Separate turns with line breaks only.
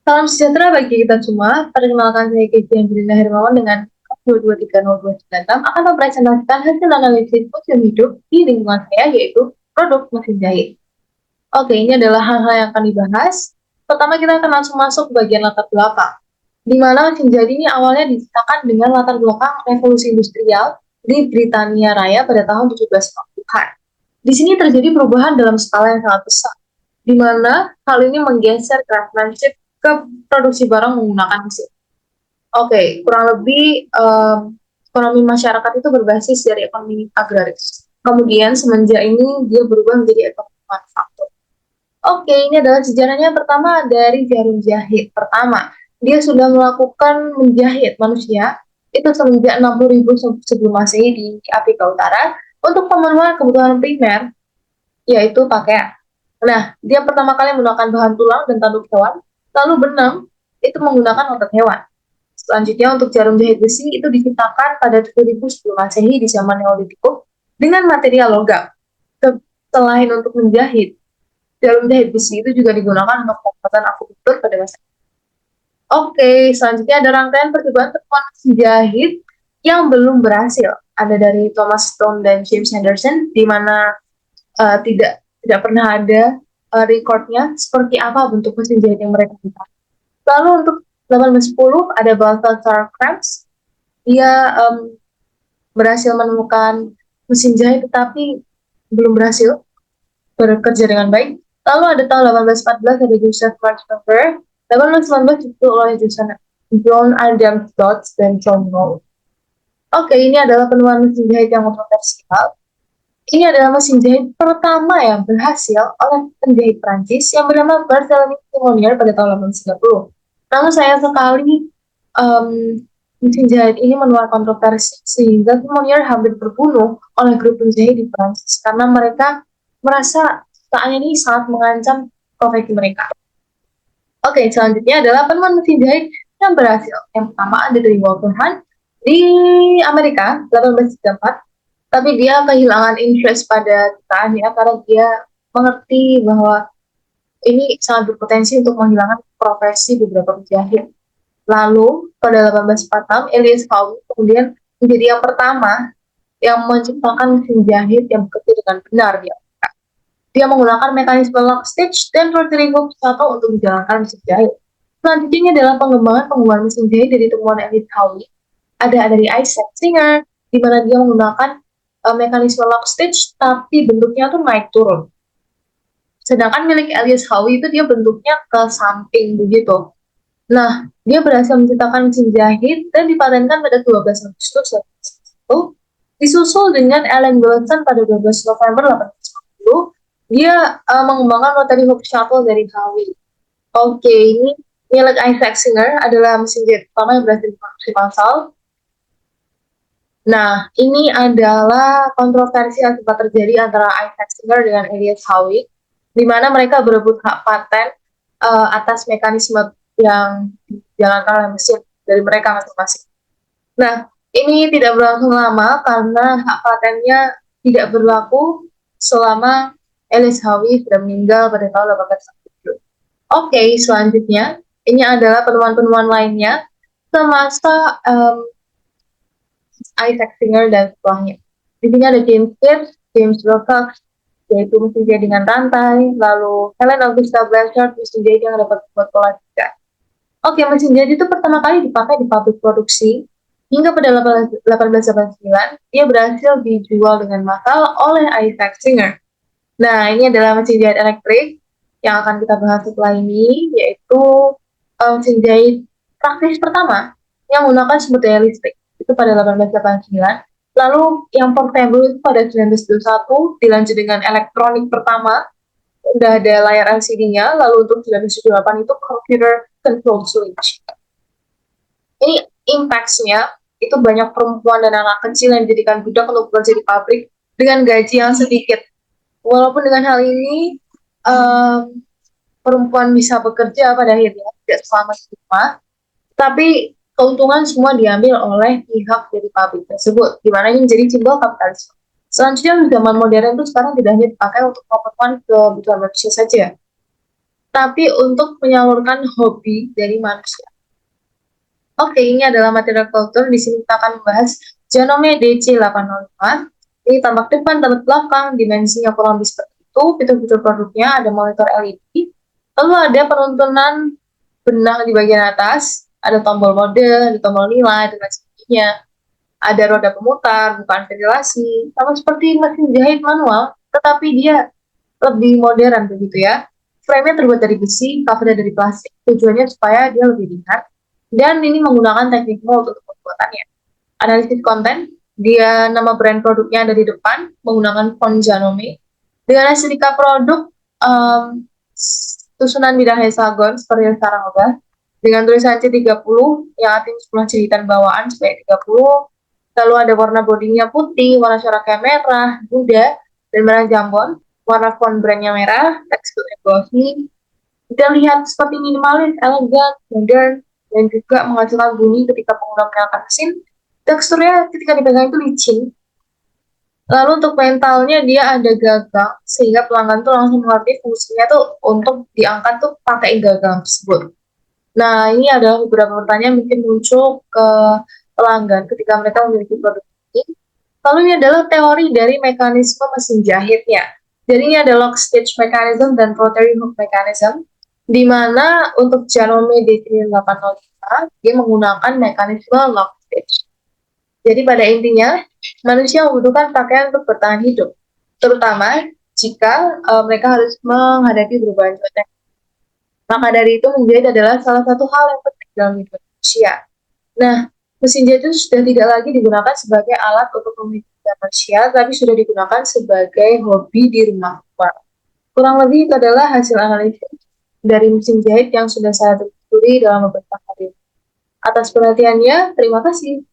Salam sejahtera bagi kita semua. Perkenalkan saya Keji Angelina Hermawan dengan 2230296 akan mempresentasikan hasil analisis museum hidup di lingkungan saya, yaitu produk mesin jahit. Oke, ini adalah hal-hal yang akan dibahas. Pertama, kita akan langsung masuk ke bagian latar belakang, di mana mesin jahit ini awalnya diciptakan dengan latar belakang revolusi industrial di Britania Raya pada tahun 1740-an. Di sini terjadi perubahan dalam skala yang sangat besar, di mana hal ini menggeser craftsmanship ke produksi barang menggunakan mesin. Oke, kurang lebih ekonomi masyarakat itu berbasis dari ekonomi agraris. Kemudian semenjak ini dia berubah menjadi ekonomi manufaktur. Oke, ini adalah sejarahnya. Pertama dari jarum jahit. Pertama, dia sudah melakukan menjahit manusia itu semenjak 60.000 sebelum Masehi di Afrika Utara untuk pemenuhan kebutuhan primer, yaitu pakaian. Nah, dia pertama kali menggunakan bahan tulang dan tanduk hewan, lalu benang itu menggunakan otot hewan. Selanjutnya untuk jarum jahit besi itu diciptakan pada 2000 sebelum Masehi di zaman Neolitikum dengan material logam. Selain untuk menjahit, jarum jahit besi itu juga digunakan untuk pembuatan akupunktur pada masa. Oke, selanjutnya ada rangkaian percobaan temuan mesin jahit yang belum berhasil. Ada dari Thomas Stone dan James Henderson, di mana tidak pernah ada recordnya seperti apa bentuk mesin jahit yang mereka minta. Lalu untuk 1810 ada Balthazar Crabs, dia berhasil menemukan mesin jahit tetapi belum berhasil bekerja dengan baik. Lalu ada tahun 1814 ada Joseph Marshall. 1819 itu oleh John Adams Dodds dan John Knoll. Oke, ini adalah penemuan mesin jahit yang kontroversial. Ini adalah mesin jahit pertama yang berhasil oleh penjahit Prancis yang bernama Barthélemy Simonier pada tahun 1830. Namun sayang sekali mesin jahit ini menuai kontroversi sehingga Simonier hampir terbunuh oleh grup penjahit di Prancis karena mereka merasa ciptaan ini sangat mengancam profesi mereka. Oke, selanjutnya adalah penemuan mesin jahit yang berhasil. Yang pertama ada dari Walter Hunt di Amerika 1834. Tapi dia kehilangan interest pada ciptaannya karena dia mengerti bahwa ini sangat berpotensi untuk menghilangkan profesi beberapa penjahit. Lalu pada 1846 Elias Howe kemudian menjadi yang pertama yang menciptakan mesin jahit yang bekerja dengan benar dia. Dia menggunakan mekanisme lock stitch dan rotary hook satu untuk menjalankan mesin jahit. Selanjutnya adalah pengembangan mesin jahit dari temuan Elias Howe. Ada dari Isaac Singer, di mana dia menggunakan mekanisme lock stitch tapi bentuknya tuh naik turun. Sedangkan milik Elias Howe itu dia bentuknya ke samping begitu. Nah, dia berhasil menciptakan mesin jahit dan dipatenkan pada 12 Agustus 1890. Disusul dengan Allen Wilson pada 12 November 1890. Dia mengembangkan rotary hook shuttle dari Howe. Oke, ini milik Isaac Singer adalah mesin jahit pertama yang berhasil diproduksi massal. Nah, ini adalah kontroversi yang sempat terjadi antara Isaac Singer dengan Elias Howe, di mana mereka berebut hak paten atas mekanisme yang dijalankan oleh mesin dari mereka masing-masing. Nah, ini tidak berlangsung lama karena hak patennya tidak berlaku selama Elias Howe sudah meninggal pada tahun 1870. Oke, selanjutnya ini adalah penemuan-penemuan lainnya semasa Isaac Singer dan setelahnya. Di sini ada James Gibbs, James Wilcox, yaitu mesin jahit dengan rantai, lalu Helen Augusta Blanchard, mesin jahit yang dapat membuat pola juga. Oke, mesin jahit itu pertama kali dipakai di pabrik produksi hingga pada 1889, dia berhasil dijual dengan mahal oleh Isaac Singer. Nah, ini adalah mesin jahit elektrik yang akan kita bahas setelah ini, yaitu mesin jahit praktis pertama yang menggunakan sumber daya listrik. Itu pada 1889. Lalu yang portable itu pada 1921 dilanjut dengan elektronik pertama, udah ada layar LCD-nya. Lalu untuk 1978 itu computer control switch. Ini impact-nya itu banyak perempuan dan anak kecil yang dijadikan budak untuk bekerja di pabrik dengan gaji yang sedikit. Walaupun dengan hal ini perempuan bisa bekerja pada akhirnya tidak selama di rumah, tapi keuntungan semua diambil oleh pihak dari pabrik tersebut, di mana ini menjadi simbol kapitalisme. Selanjutnya, zaman modern itu sekarang tidak hanya dipakai untuk keperluan kebutuhan manusia saja. tapi untuk menyalurkan hobi dari manusia. Oke, ini adalah material kultur. Di sini kita akan membahas Janome DC805. Ini tampak depan, tampak belakang, dimensinya kurang lebih seperti itu. Fitur-fitur produknya ada monitor LED, lalu ada penuntunan benang di bagian atas, ada tombol mode, ada tombol nilai, dan lain sebagainya. Ada roda pemutar, bukan ventilasi, sama seperti mesin jahit manual, tetapi dia lebih modern begitu ya. Frame-nya terbuat dari besi, covernya dari plastik. Tujuannya supaya dia lebih ringan. Dan ini menggunakan teknik mold untuk pembuatannya. Analisis konten, dia nama brand produknya ada di depan, menggunakan font Janome. Dengan estetika produk, susunan bidang hexagon seperti yang sekarang udah. Dengan tulisan C30 yang artinya jumlah jahitan bawaan sebanyak 30. Lalu ada warna bodinya putih, warna coraknya merah, muda, dan merah jambon. Warna font brandnya merah, teksturnya glossy. Kita lihat seperti minimalis, elegan, modern, dan juga menghasilkan bunyi ketika pengguna menyalakan mesin. Teksturnya ketika dipegang itu licin. Lalu untuk mentalnya dia ada gagang, sehingga pelanggan tuh langsung mengerti fungsinya tuh untuk diangkat tuh pakai gagang tersebut. Nah, ini adalah beberapa pertanyaan mungkin muncul ke pelanggan ketika mereka memiliki produk ini. Lalu ini adalah teori dari mekanisme mesin jahitnya. Jadi ini ada lock stitch mechanism dan rotary hook mechanism, di mana untuk Janome D805 dia menggunakan mekanisme lock stitch. Jadi pada intinya, manusia membutuhkan pakaian untuk bertahan hidup, terutama jika mereka harus menghadapi perubahan cuaca. Maka dari itu menjahit adalah salah satu hal yang penting dalam hidup manusia. Nah, mesin jahit itu sudah tidak lagi digunakan sebagai alat untuk memikirkan manusia, tapi sudah digunakan sebagai hobi di rumah. Kurang lebih itu adalah hasil analisis dari mesin jahit yang sudah saya telusuri dalam beberapa hari. Atas perhatiannya, terima kasih.